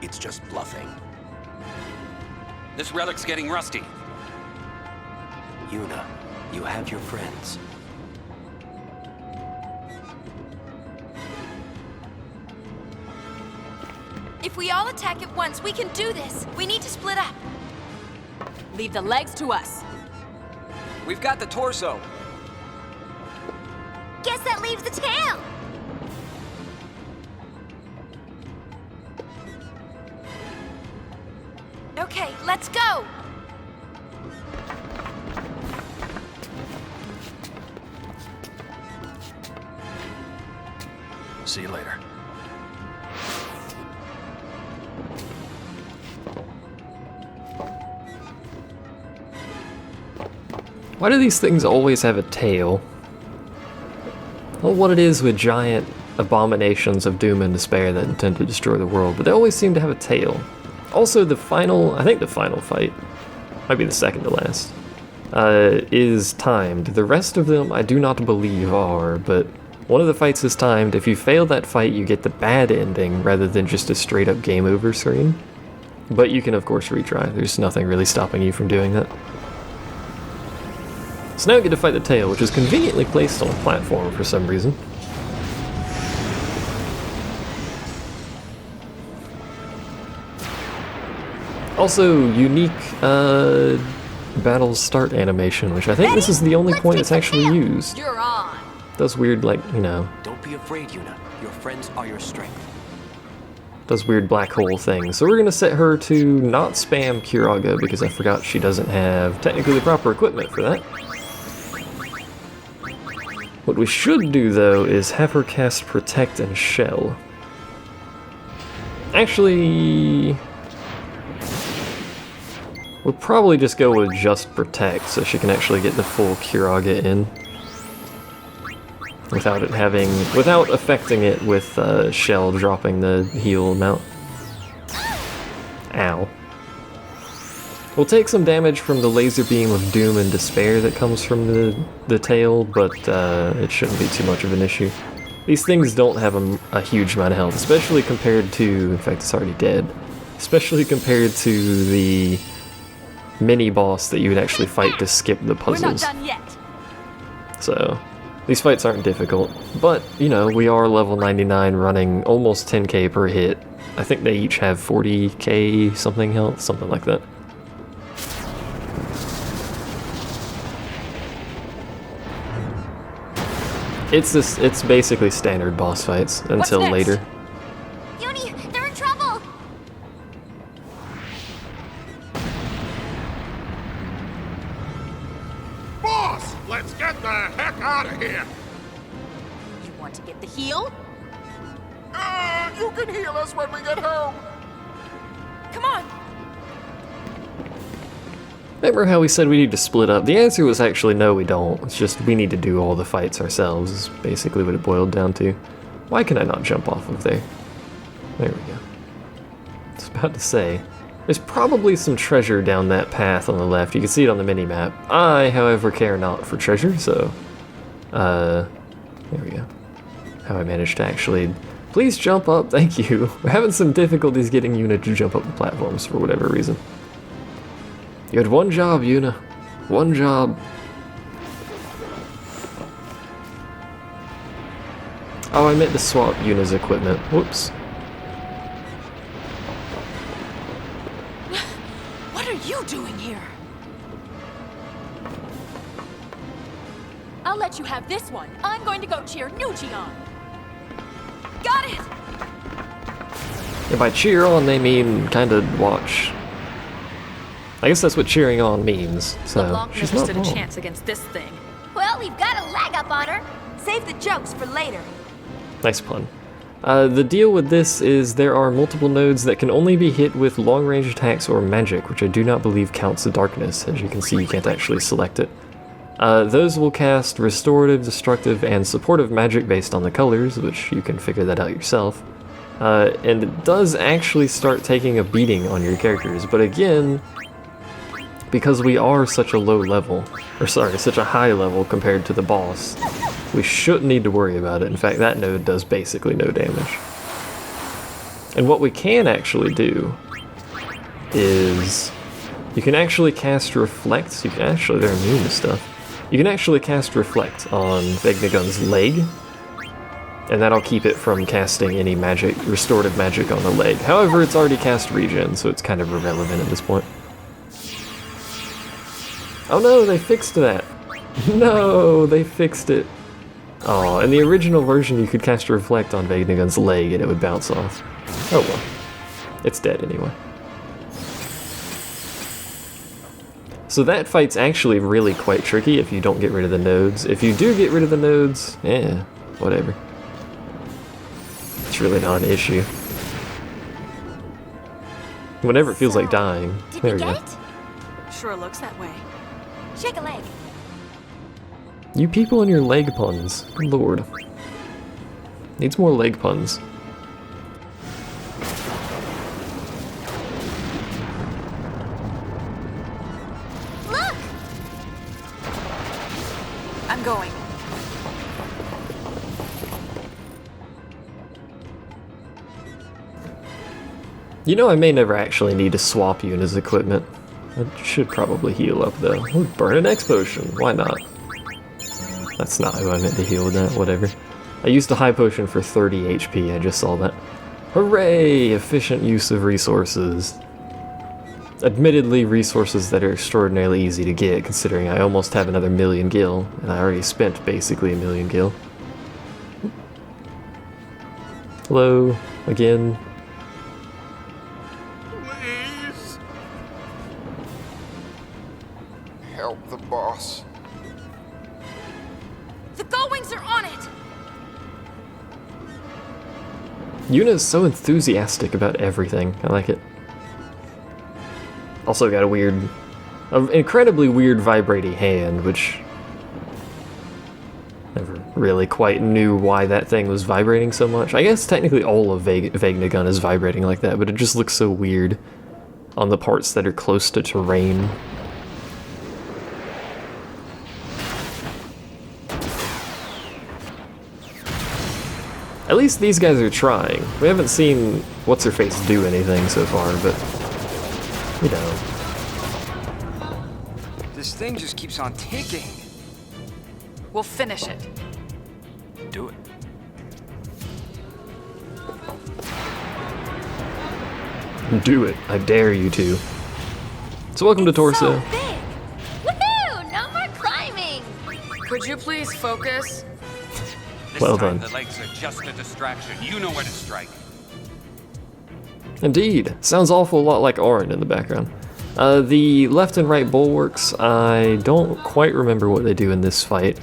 it's just bluffing. This relic's getting rusty. Yuna, you have your friends. If we all attack at once, we can do this. We need to split up. Leave the legs to us. We've got the torso. Guess that leaves the tail. Okay, let's go. See you later. Why do these things always have a tail? Well, what it is with giant abominations of doom and despair that intend to destroy the world, but they always seem to have a tail. Also, I think the final fight, might be the second to last, is timed. The rest of them I do not believe are, but one of the fights is timed. If you fail that fight, you get the bad ending rather than just a straight up game over screen. But you can of course retry, there's nothing really stopping you from doing that. So now we get to fight the tail, which is conveniently placed on a platform for some reason. Also, unique battle start animation, which I think this is the only point it's actually used. You're on. Does weird, like, you know, Don't be afraid, Yuna. Your friends are your strength. does weird black hole things. So we're gonna set her to not spam Kiraga because I forgot she doesn't have technically the proper equipment for that. What we should do though is have her cast Protect and Shell. Actually, we'll probably just go with just Protect so she can actually get the full Kiraga in. Without affecting it with Shell dropping the heal amount. Ow. We'll take some damage from the laser beam of doom and despair that comes from the tail, but it shouldn't be too much of an issue. These things don't have a huge amount of health, especially compared to, in fact it's already dead, especially compared to the mini-boss that you would actually fight to skip the puzzles. We're not done yet. So, these fights aren't difficult, but, you know, we are level 99 running almost 10k per hit. I think they each have 40k something health, something like that. It's basically standard boss fights until next? later. Yuni, they're in trouble. Boss, let's get the heck out of here! You want to get the heal? You can heal us when we get home! Come on. Remember how we said we need to split up? The answer was actually no, we don't. It's just we need to do all the fights ourselves, is basically what it boiled down to. Why can I not jump off of there? There we go. I was about to say, there's probably some treasure down that path on the left. You can see it on the mini-map. I, however, care not for treasure, so... there we go. How I managed to actually... Please jump up, thank you. We're having some difficulties getting Yuna to jump up the platforms for whatever reason. You had one job, Yuna. One job. Oh, I meant to swap Yuna's equipment. Whoops. What are you doing here? I'll let you have this one. I'm going to go cheer Nuji on. Got it! And by cheer on, they mean kind of watch. I guess that's what cheering on means, so LeBlanc she's never not stood a wrong. chance against this thing. Well, we've got a leg up on her. Save the jokes for later. Nice pun. The deal with this is there are multiple nodes that can only be hit with long-range attacks or magic, which I do not believe counts as darkness. As you can see, you can't actually select it. Those will cast restorative, destructive, and supportive magic based on the colors, which you can figure that out yourself. And it does actually start taking a beating on your characters, but again, because we are such a low level, or sorry, such a high level compared to the boss, we shouldn't need to worry about it. In fact, that node does basically no damage. And what we can actually do is you can actually cast Reflect. You can actually, they're immune to stuff. You can actually cast Reflect on Vegnagun's leg, and that'll keep it from casting any magic, restorative magic on the leg. However, it's already cast regen, so it's kind of irrelevant at this point. Oh no, they fixed that. No, they fixed it. Oh, in the original version you could cast Reflect on Vegnagun's leg and it would bounce off. Oh well. It's dead anyway. So that fight's actually really quite tricky if you don't get rid of the nodes. If you do get rid of the nodes, whatever. It's really not an issue. Whenever it feels like dying. There we go. It? Sure looks that way. Shake a leg. You people and your leg puns. Good lord. Needs more leg puns. Look! I'm going. You know, I may never actually need to swap Yuna's equipment. I should probably heal up though. Ooh, burn an X potion. Why not? That's not who I meant to heal with that, whatever. I used a high potion for 30 HP, I just saw that. Hooray! Efficient use of resources. Admittedly, resources that are extraordinarily easy to get, considering I almost have another 1,000,000 gil, and I already spent basically 1,000,000 gil. Hello, again. Please. Help the boss. The Gullwings are on it! Yuna is so enthusiastic about everything. I like it. Also got an incredibly weird vibrating hand, which never really quite knew why that thing was vibrating so much. I guess technically all of Vegnagun is vibrating like that, but it just looks so weird on the parts that are close to terrain. At least these guys are trying. We haven't seen What's-Her-Face do anything so far, but you know. This thing just keeps on ticking. We'll finish it. Do it. Do it. I dare you to. So welcome to Torso. So big! Woohoo! No more climbing! Could you please focus? This Well time done. the legs are just a distraction. You know where to strike. Indeed. Sounds awful lot like Auron in the background. The left and right bulwarks, I don't quite remember what they do in this fight.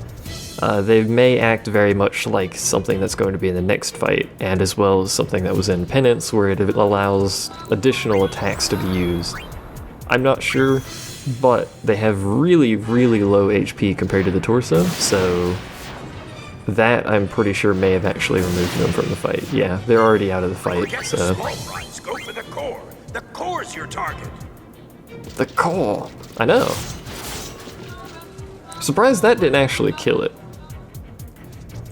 They may act very much like something that's going to be in the next fight, and as well as something that was in Penance, where it allows additional attacks to be used. I'm not sure, but they have really, really low HP compared to the Torso, so that I'm pretty sure may have actually removed them from the fight. Yeah, they're already out of the fight, Forget so... the scroll rides. Go for the core. The core's your target. The core! I know. Surprised that didn't actually kill it.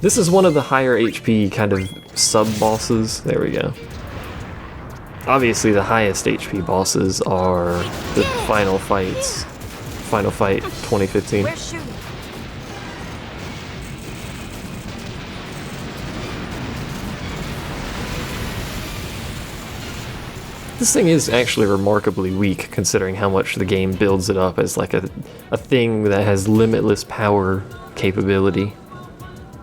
This is one of the higher HP kind of sub-bosses. There we go. Obviously the highest HP bosses are the final fights. Final Fight 2015. We're shooting. This thing is actually remarkably weak, considering how much the game builds it up as like a thing that has limitless power capability,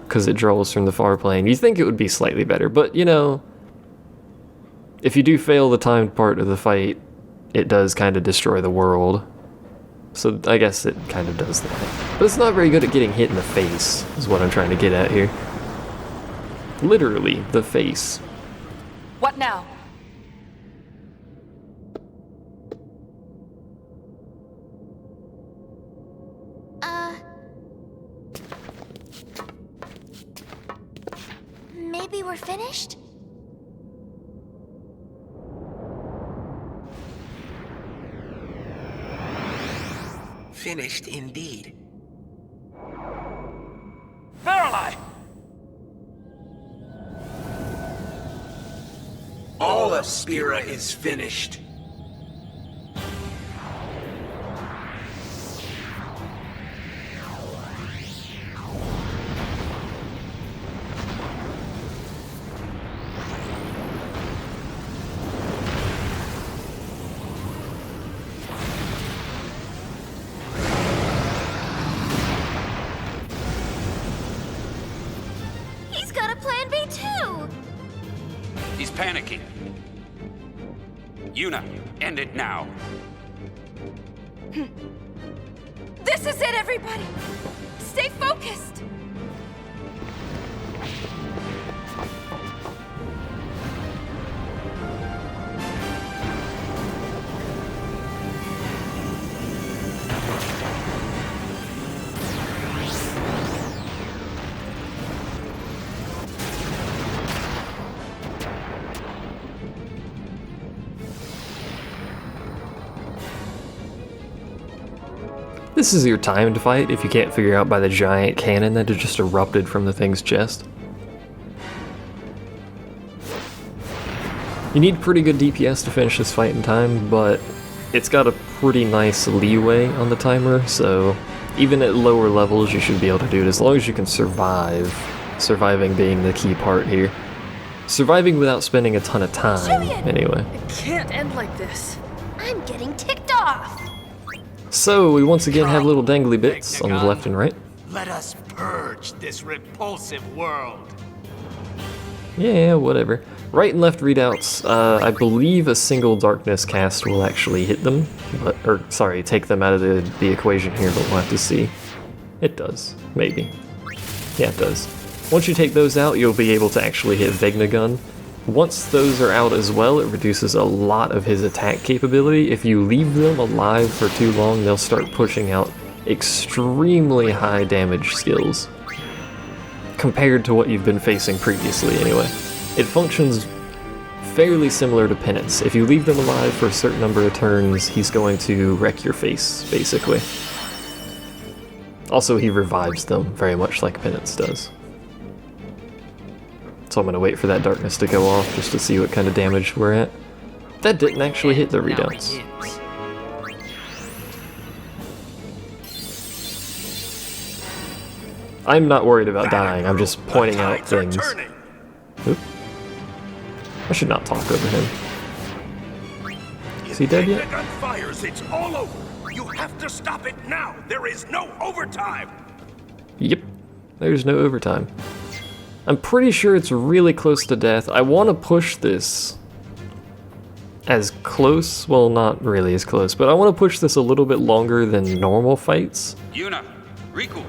because it draws from the far plane. You'd think it would be slightly better, but you know, if you do fail the timed part of the fight, it does kind of destroy the world. So I guess it kind of does that. But it's not very good at getting hit in the face, is what I'm trying to get at here. Literally, the face. What now? Maybe we're finished? Finished indeed. All Spira is finished. He's got a plan B too! He's panicking. Yuna, end it now. This is it, everybody! Stay focused! This is your time to fight if you can't figure out by the giant cannon that just erupted from the thing's chest. You need pretty good DPS to finish this fight in time, but it's got a pretty nice leeway on the timer, so even at lower levels you should be able to do it as long as you can survive. Surviving being the key part here. Surviving without spending a ton of time, anyway. It can't end like this. I'm getting ticked off! So, we once again have little dangly bits on the left and right. Let us purge this repulsive world. Yeah, whatever. Right and left readouts, I believe a single darkness cast will actually hit them, sorry, take them out of the equation here, but we'll have to see. It does, maybe. Yeah, it does. Once you take those out, you'll be able to actually hit Vegnagun. Once those are out as well, it reduces a lot of his attack capability. If you leave them alive for too long, they'll start pushing out extremely high damage skills. Compared to what you've been facing previously, anyway. It functions fairly similar to Penance. If you leave them alive for a certain number of turns, he's going to wreck your face, basically. Also, he revives them, very much like Penance does. So I'm going to wait for that darkness to go off just to see what kind of damage we're at. That didn't actually hit the readouts. I'm not worried about dying, I'm just pointing out things. Oop. I should not talk over him. Is he dead yet? Gun fires, it's all over. You have to stop it now. There is no overtime. Yep, there's no overtime. I'm pretty sure it's really close to death. I want to push this as close, well, not really as close, but I want to push this a little bit longer than normal fights. Yuna, Riku,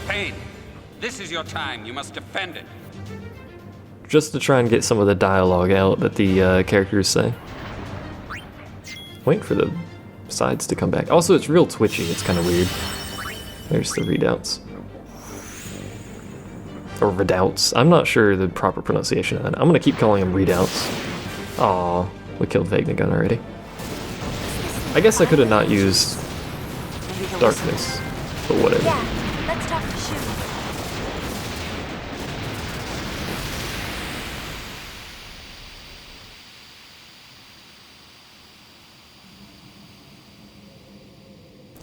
Pain, this is your time. You must defend it. Just to try and get some of the dialogue out that the characters say. Wait for the sides to come back. Also, it's real twitchy. It's kind of weird. There's the readouts. Or redoubts. I'm not sure the proper pronunciation of that. I'm gonna keep calling them redoubts. Aw, we killed Vegnagun already. I guess I could have not used darkness, but whatever. Yeah, let's talk to Shu.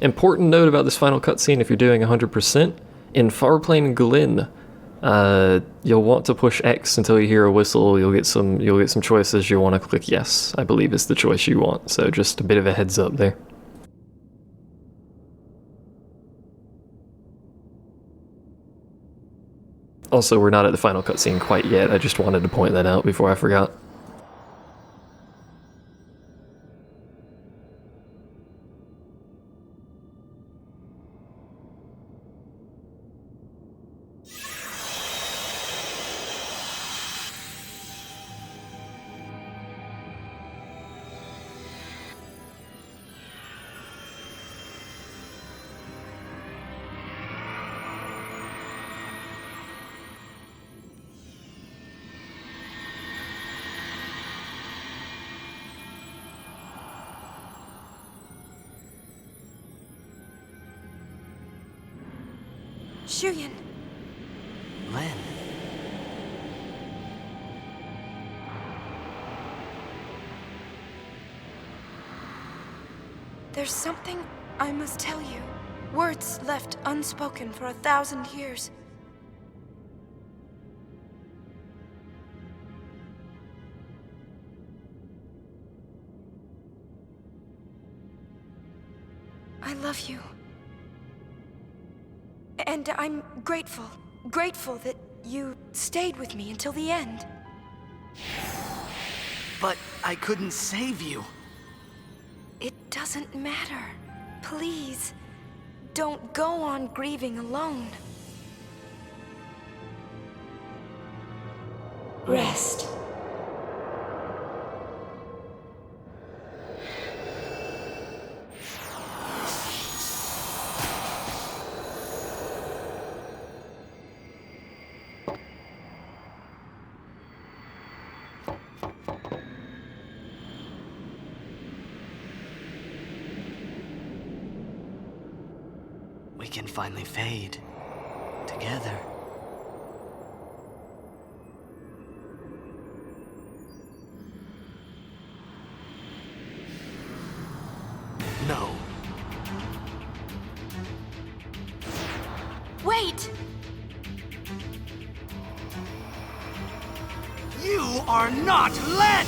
Important note about this final cutscene if you're doing 100%. In Farplane Glen, you'll want to push X until you hear a whistle. You'll get some choices. You want to click yes, I believe is the choice you want. So just a bit of a heads up there. Also, we're not at the final cutscene quite yet. I just wanted to point that out before I forgot. Shuyan. Len. There's something I must tell you. Words left unspoken for 1,000 years. I love you. And I'm grateful. Grateful that you stayed with me until the end. But I couldn't save you. It doesn't matter. Please, don't go on grieving alone. Rest. We can finally fade together. No. Wait! You are not Len!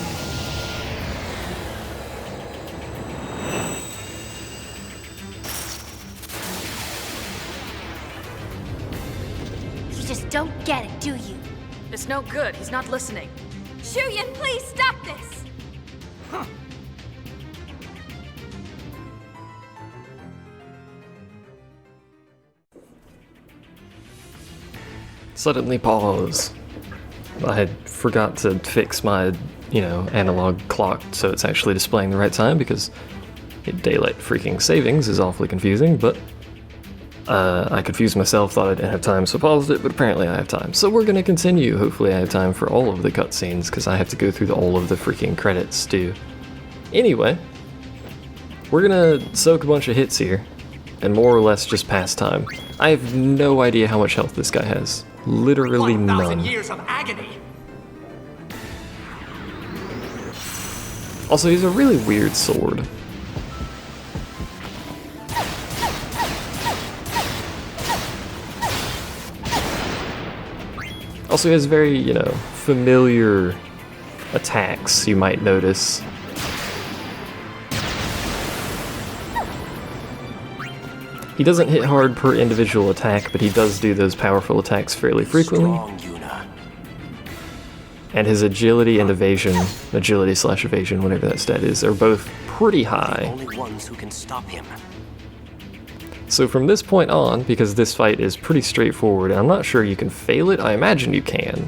You just don't get it, do you? It's no good. He's not listening. Shuyan, please stop this! Suddenly pause. I had forgot to fix my, analog clock so it's actually displaying the right time because daylight freaking savings is awfully confusing, but I confused myself, thought I didn't have time, so paused it, but apparently I have time. So we're gonna continue. Hopefully I have time for all of the cutscenes because I have to go through all of the freaking credits too. Anyway, we're gonna soak a bunch of hits here and more or less just pass time. I have no idea how much health this guy has. Literally 1,000 none. years of agony. Also, he's a really weird sword. Also, he has very, familiar attacks, you might notice. He doesn't hit hard per individual attack, but he does do those powerful attacks fairly frequently. Strong, Yuna. And his agility and evasion, agility/evasion, whatever that stat is, are both pretty high. Only ones who can stop him. So from this point on, because this fight is pretty straightforward, and I'm not sure you can fail it, I imagine you can.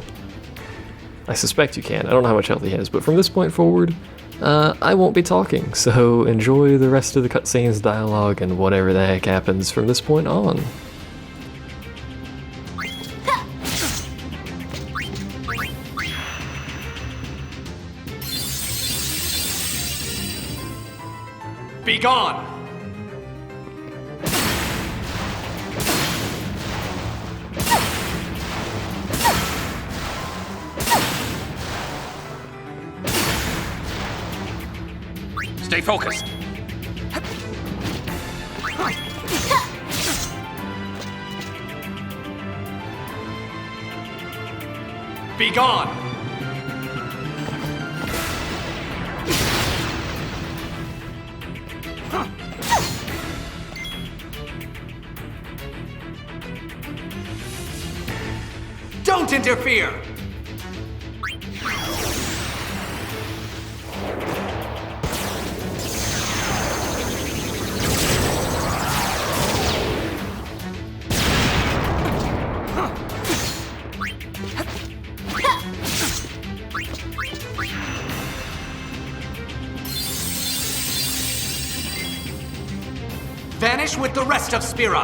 I suspect you can, I don't know how much health he has, but from this point forward, I won't be talking, so enjoy the rest of the cutscenes, dialogue, and whatever the heck happens from this point on. Be gone! Stay focused. Be gone! Don't interfere! Vanish with the rest of Spira!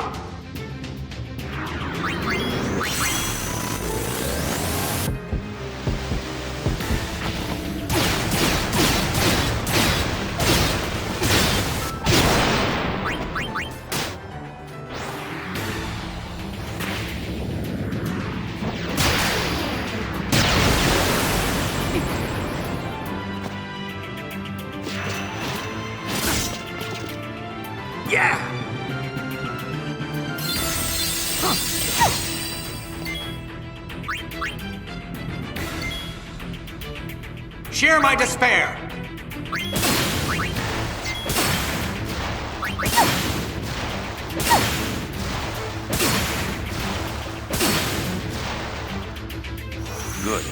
yeah! Share my despair! Good.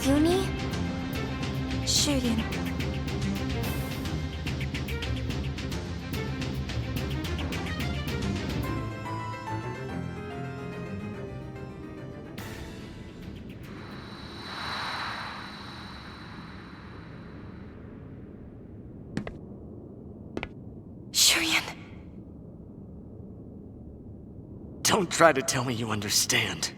Yuni? Shuyin. Shuyin. Don't try to tell me you understand.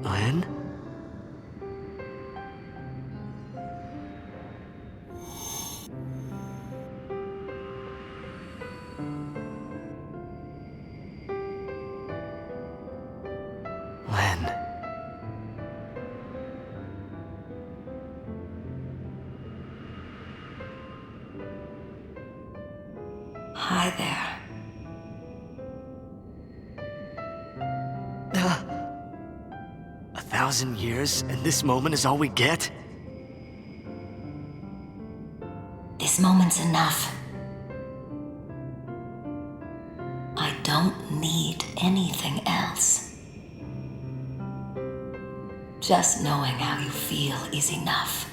Lynn? Lynn. Hi there. 1,000 years, and this moment is all we get? This moment's enough. I don't need anything else. Just knowing how you feel is enough.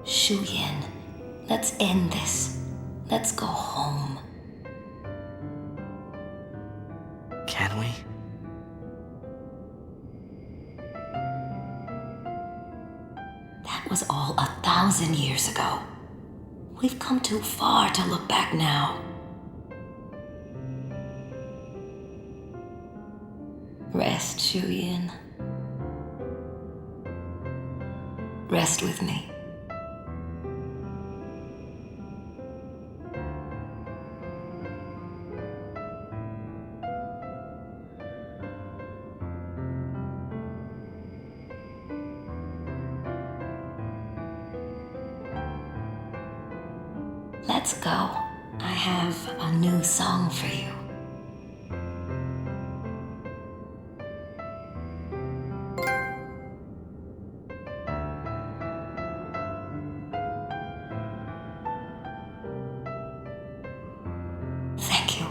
Shuyin, let's end this. Let's go home. Can we? That was all 1,000 years ago. We've come too far to look back now. Rest, Shuyin. Rest with me. Let's go. I have a new song for you. Thank you.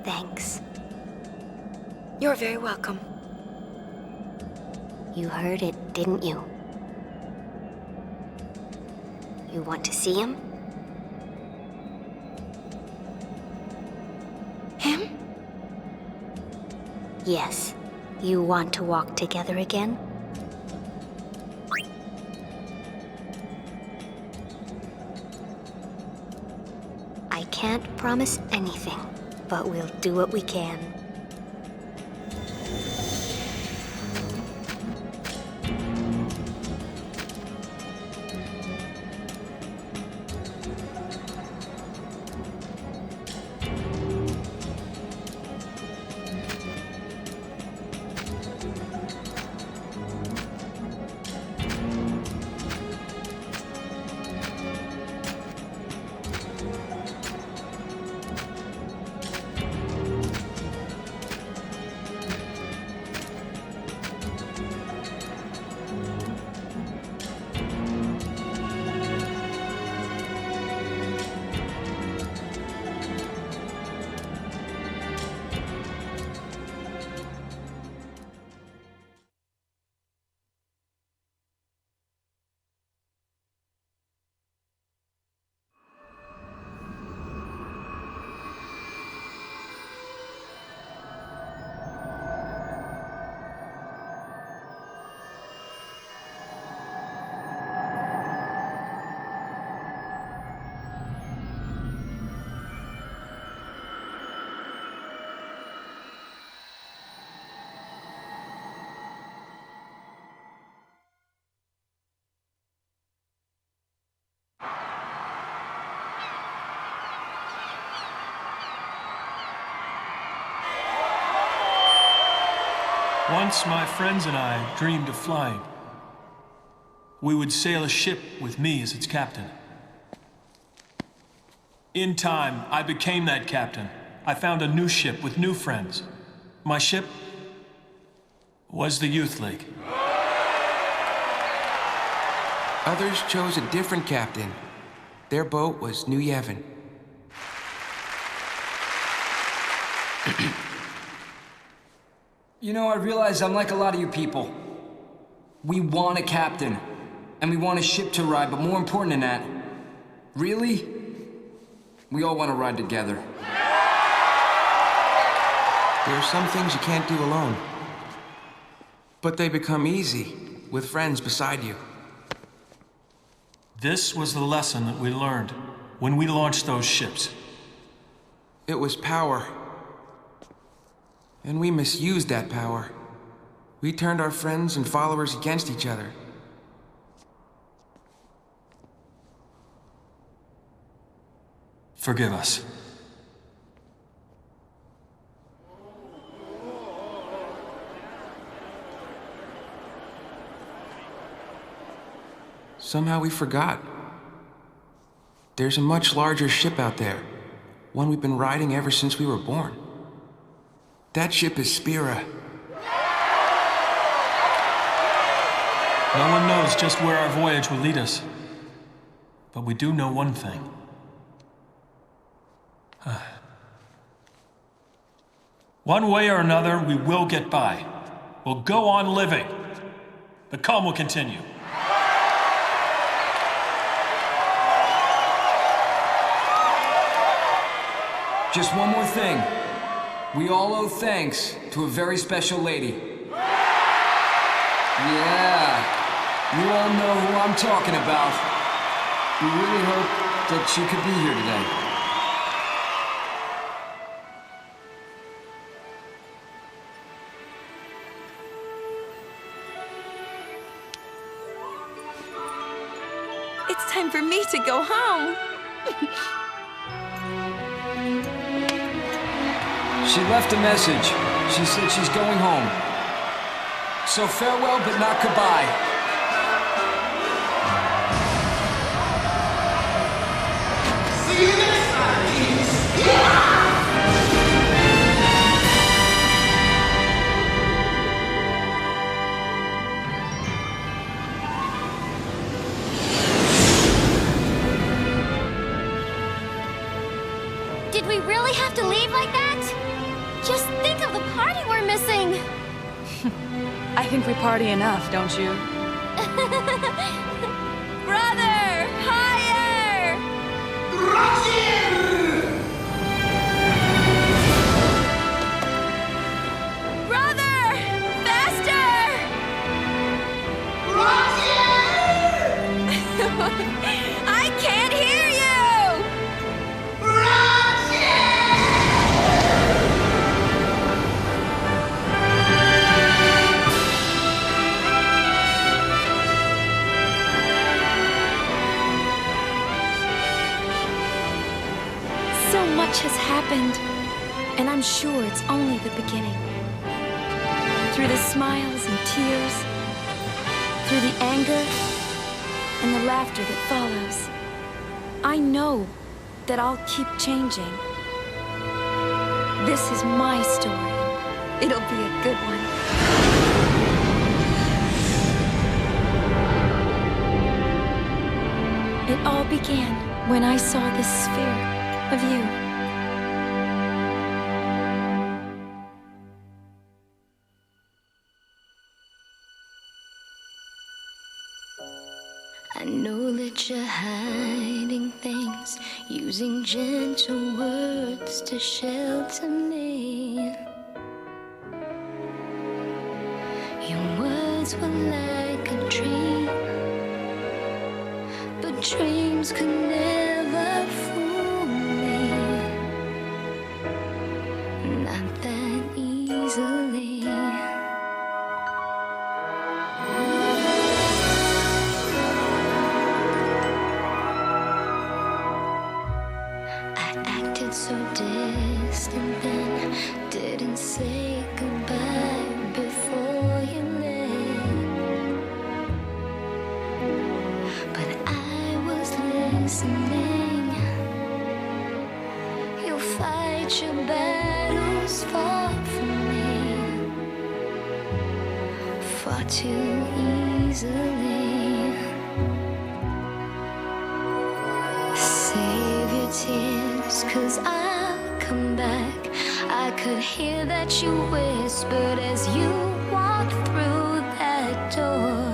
Thanks. You're very welcome. You heard it, didn't you? You want to see him? Him? Yes. You want to walk together again? I can't promise anything, but we'll do what we can. Once my friends and I dreamed of flying. We would sail a ship with me as its captain. In time, I became that captain. I found a new ship with new friends. My ship was the Youth League. Others chose a different captain. Their boat was New Yevon. You know, I realize I'm like a lot of you people. We want a captain, and we want a ship to ride, but more important than that, really, we all want to ride together. There are some things you can't do alone, but they become easy with friends beside you. This was the lesson that we learned when we launched those ships. It was power. And we misused that power. We turned our friends and followers against each other. Forgive us. Somehow we forgot. There's a much larger ship out there. One we've been riding ever since we were born. That ship is Spira. No one knows just where our voyage will lead us. But we do know one thing. One way or another, we will get by. We'll go on living. The calm will continue. Just one more thing. We all owe thanks to a very special lady. Yeah, you all know who I'm talking about. We really hope that she could be here today. It's time for me to go home. She left a message. She said she's going home. So farewell, but not goodbye. See you next time, Did we really have to leave like that? Just think of the party we're missing! I think we party enough, don't you? Brother! Higher! Brother! Faster! I can't hear you! So much has happened, and I'm sure it's only the beginning. Through the smiles and tears, through the anger and the laughter that follows, I know that I'll keep changing. This is my story. It'll be a good one. It all began when I saw this sphere of you. I know that you're hiding things, using gentle words to shelter me. Your words were like a dream, but dreams could never fool me. Not that easily. So distant then, didn't say goodbye before you left. But I was listening. You'll fight your battles far from me, far too easily. Save your tears, 'cause I'll come back. I could hear that you whispered as you walked through that door.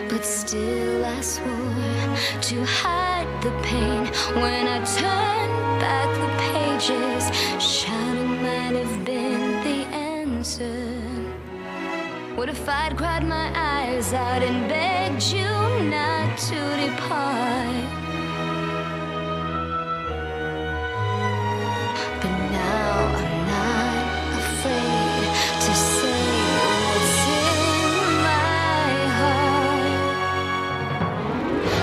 But still I swore to hide the pain. When I turned back the pages, shouting might have been the answer. What if I'd cried my eyes out and begged you not to depart? But now I'm not afraid to say what's in my heart.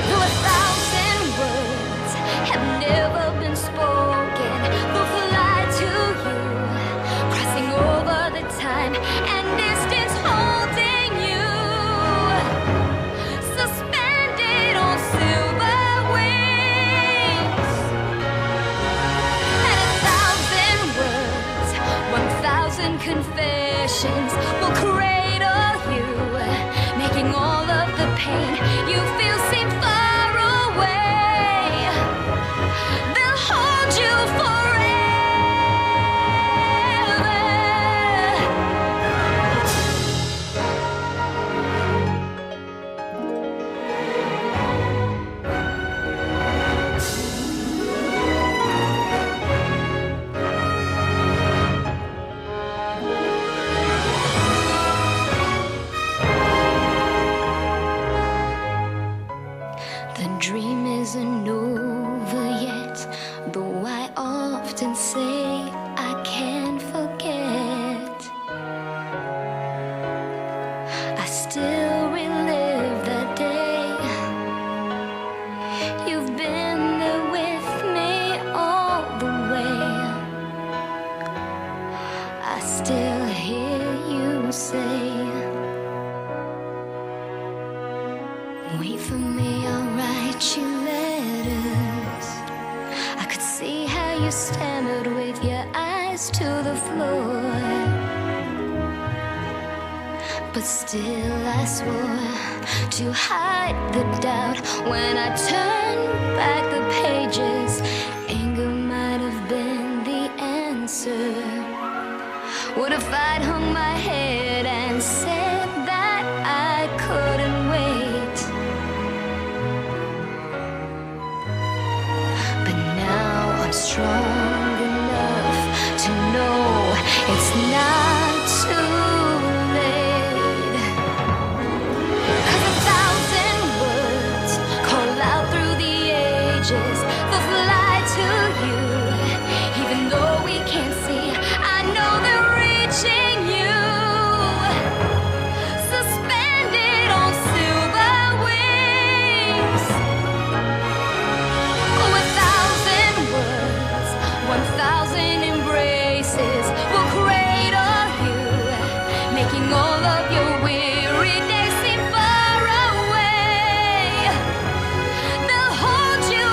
Though 1,000 words have never been spoken, they'll fly to you, crossing over the time and distance, holding you, suspended on silver wings. And 1,000 words, 1,000 confessions will cradle you, making all of the pain you feel seem far away. They'll hold you forever. The dream isn't over yet, though I often say I can't forget. I still relive that day. You've been there with me all the way. I still hear you say, wait for me, I'll write you letters. I could see how you stammered with your eyes to the floor. But still I swore to hide the doubt. When I turned back the pages, anger might have been the answer. What if I'd hung my head and said that I couldn't wait? But now I'm strong enough to know it's not too late. 'Cause 1,000 words call out through the ages, they'll fly to you. Even though we can't see, I know they're reaching you. Suspended on silver wings. 1,000 words, 1,000 embraces will cradle you, making all of your weary days seem far away. They'll hold you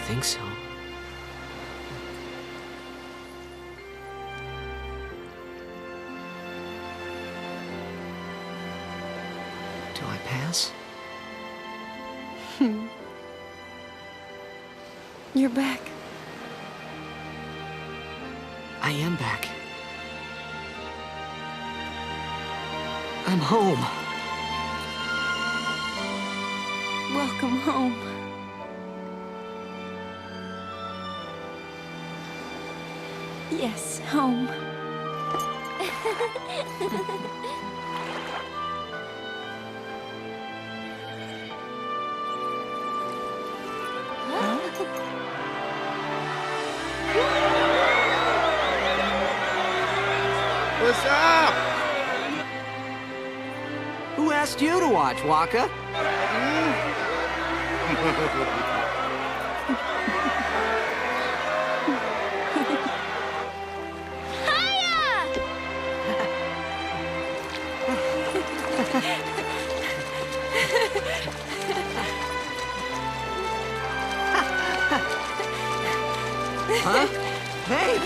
think so. Do I pass? You're back. I am back. I'm home. Welcome home. Yes, home. What's up? Who asked you to watch, Waka? Huh? Hey!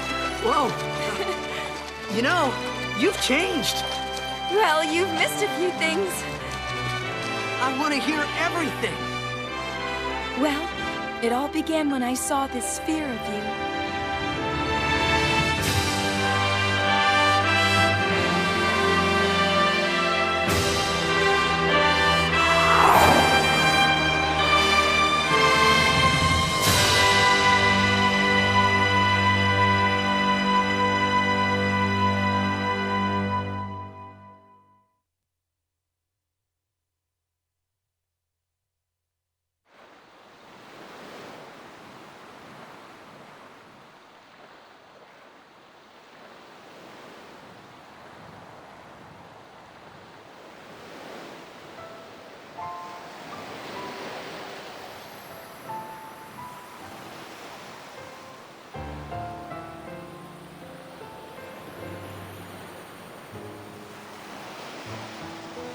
Whoa! You know, you've changed. Well, you've missed a few things. I want to hear everything. Well, it all began when I saw this sphere of you.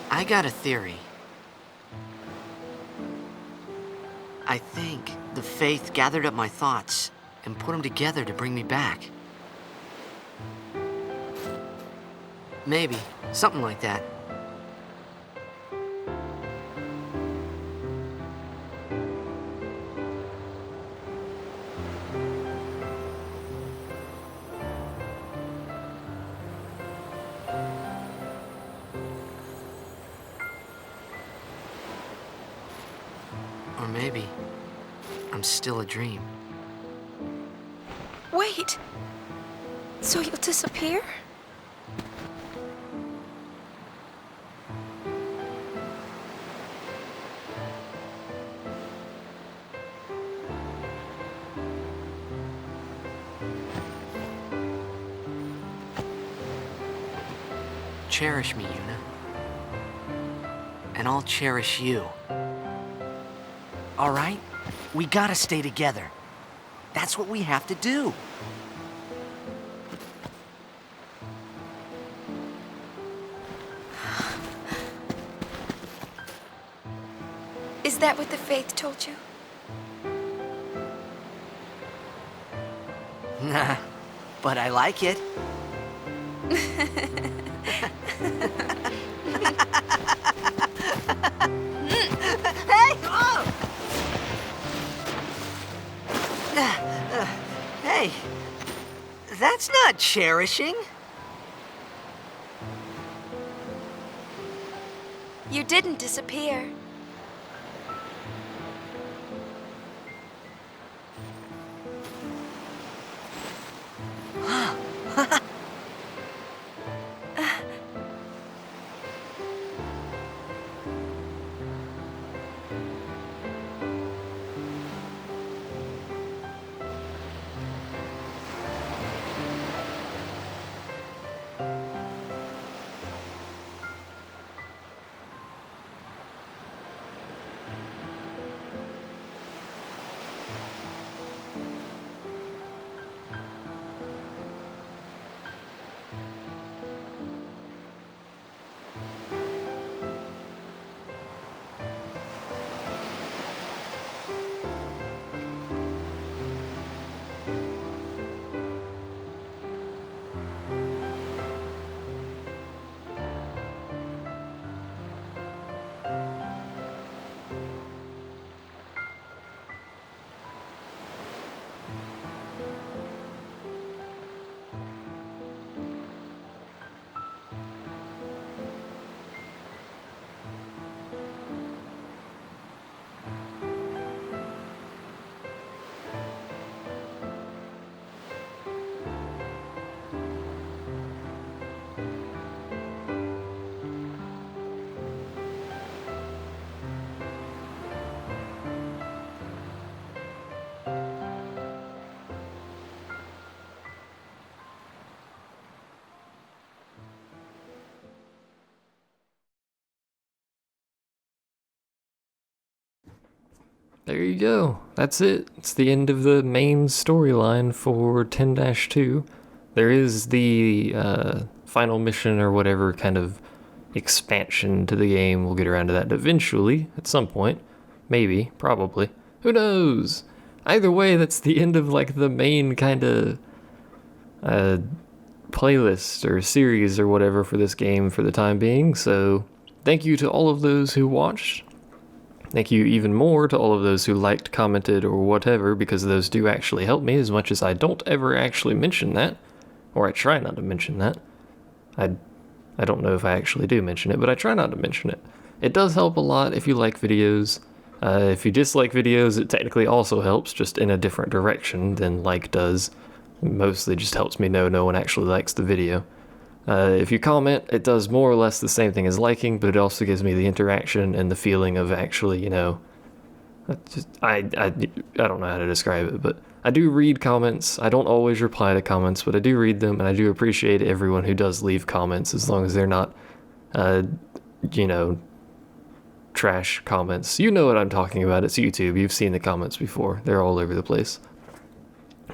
I got a theory. I think the Faith gathered up my thoughts and put them together to bring me back. Maybe. Something like that. Or maybe I'm still a dream. Wait! So you'll disappear? Cherish me, Yuna. And I'll cherish you. All right? We gotta stay together. That's what we have to do. Is that what the Faith told you? Nah, but I like it. Hey! Oh! Hey, that's not cherishing. You didn't disappear. there you go. That's it. It's the end of the main storyline for 10-2. There is the final mission or whatever kind of expansion to the game. We'll get around to that eventually, at some point. Maybe, probably. Who knows? Either way, that's the end of like the main kind of playlist or series or whatever for this game for the time being. So thank you to all of those who watched. Thank you even more to all of those who liked, commented, or whatever, because those do actually help me, as much as I don't ever actually mention that, or I try not to mention that. I don't know if I actually do mention it, but I try not to mention it. It does help a lot if you like videos. If you dislike videos, it technically also helps, just in a different direction than like does. Mostly just helps me know no one actually likes the video. If you comment, it does more or less the same thing as liking, but it also gives me the interaction and the feeling of actually, you know, I don't know how to describe it, but I do read comments. I don't always reply to comments, but I do read them, and I do appreciate everyone who does leave comments, as long as they're not, you know, trash comments. You know what I'm talking about. It's YouTube. You've seen the comments before. They're all over the place.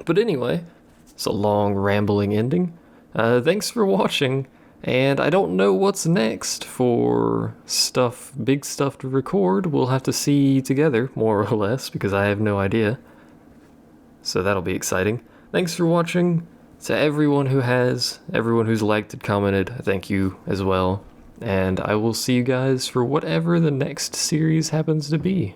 But anyway, it's a long, rambling ending. Thanks for watching, and I don't know what's next for stuff, big stuff to record. We'll have to see together, more or less, because I have no idea. So that'll be exciting. Thanks for watching. To everyone who has, everyone who's liked and commented, thank you as well. And I will see you guys for whatever the next series happens to be.